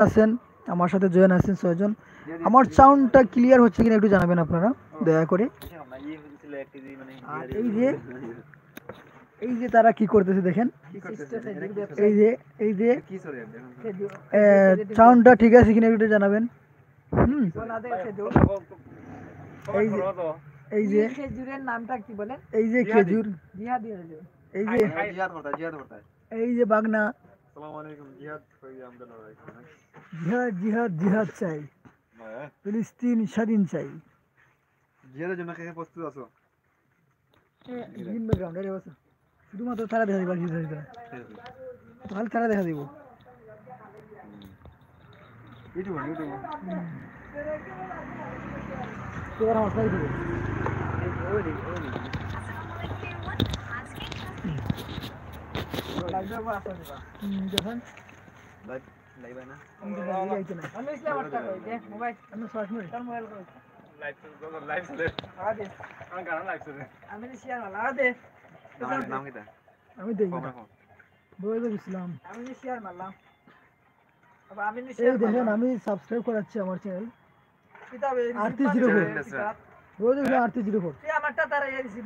আছেন আমার সাথে জয়েন আছেন 6 জন। আমার সাউন্ডটা ক্লিয়ার হচ্ছে কিনা একটু জানাবেন আপনারা দয়া করে। আর এই যে তারা কি করতেছে দেখেন, এই যে সাউন্ডটা ঠিক আছে কিনা একটু জানাবেন। এই যে খেজুরের নামটা কি বলেন? এই যে খেজুর, এই যে বাগনা, জিহাদ জিহাদ জিহাদ চাই, ফিলিস্তিন স্বাধীন চাই। জিহাদের জন্য কে প্রস্তুত আছো? শুধুমাত্র তারা দেখা দিব, তাহলে তারা দেখা দিব। আমি সাবস্ক্রাইব করাচ্ছি আমার চ্যানেল RT04 11টা হয়ে গেছে।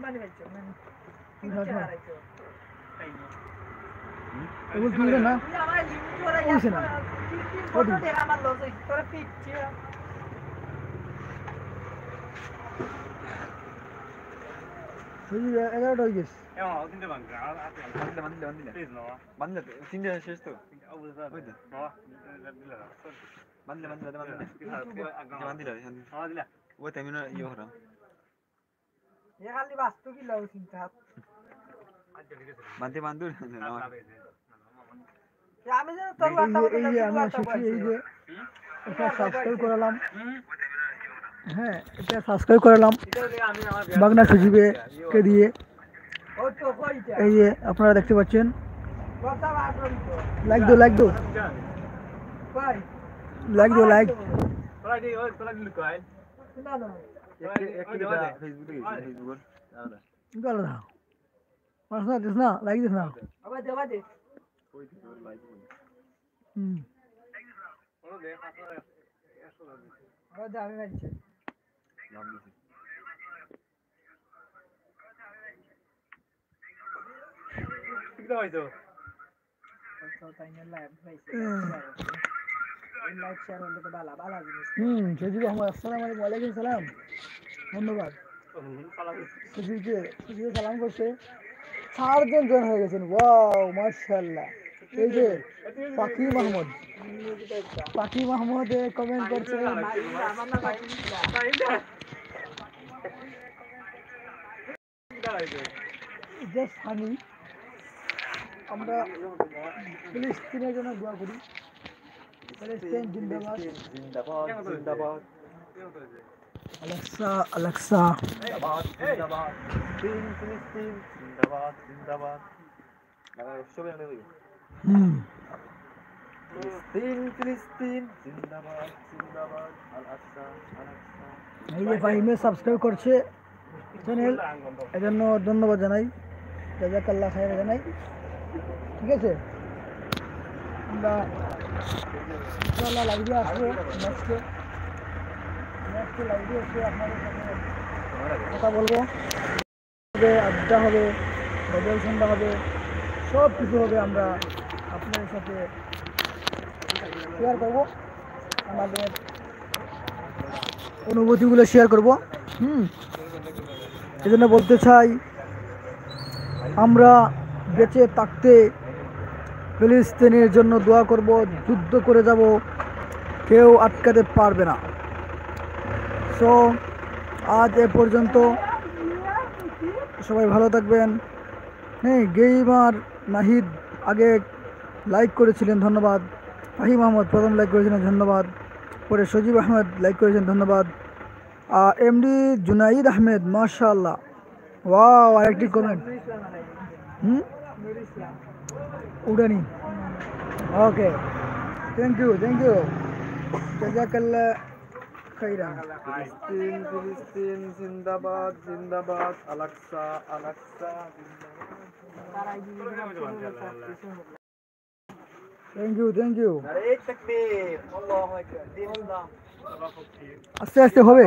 হ্যাঁ, এটা সাবস্ক্রাইব করালাম বাগনা সজীবে কে দিয়ে। এই যে আপনারা দেখতে পাচ্ছেন, লাইক দো লাইক দো লাইক দো লাইক। দিস না লাইক দিস না। ওয়ালাইকুম সালাম, ধন্যবাদ। সালাম করছে, 4 জন জয়েন হয়ে গেছেন। ওয়াও মাশাআল্লাহ। এই যে পাখি মাহমুদ কমেন্ট করছে, আমরা ফিলিস্তিনের জন্য দোয়া করি। ফিলিস্তিন জিন্দাবাদ জিন্দাবাদ। আলেক্সা আলেক্সা জিন্দাবাদ, ফিলিস্তিন জিন্দাবাদ জিন্দাবাদ। ফিলিস্তিন জিন্দাবাদ জিন্দাবাদ। আলেক্সা আলেক্সা। এই যে ফাহিমে সাবস্ক্রাইব করছে চ্যানেল, এজন্য ধন্যবাদ জানাই, জাযাকাল্লাহ খাইর জানাই। ঠিক আছে, আমরা ইনশাআল্লাহ লাইভে আসবো, নেক্সট লাইভে এসে আপনাদের সাথে কথা বলবো, আড্ডা হবে, গজল সন্ধ্যা হবে, সব কিছু হবে। আমরা আপনাদের সাথে শেয়ার করব, আমাদের অনুভূতিগুলো শেয়ার করব। এজন্য বলতে চাই, আমরা বেঁচে থাকতে ফিলিস্তিনের জন্য দোয়া করব, যুদ্ধ করে যাব, কেউ আটকাতে পারবে না। সো আজ এ পর্যন্ত, সবাই ভালো থাকবেন। হ্যাঁ, গেইমার নাহিদ আগে লাইক করেছিলেন, ধন্যবাদ। ফাহিম আহমদ প্রথম লাইক করেছিলেন, ধন্যবাদ। পরে সজীব আহমেদ লাইক করেছেন, ধন্যবাদ। এমডি জুনাইদ আহমেদ, মাশাআল্লাহ, ওয়াও, আরেকটি কমেন্ট। উড়ানি, ওকে, থ্যাংক ইউ জাযাকাল্লাহ খাইরান। ফিলিস্তিন জিন্দাবাদ জিন্দাবাদ। আলেক্সা আলেক্সা জিন্দাবাদ। থ্যাংক ইউ থ্যাংক ইউ নারে তাকবীর আল্লাহু আকবার দিন ইসলাম আস্তে আস্তে হবে।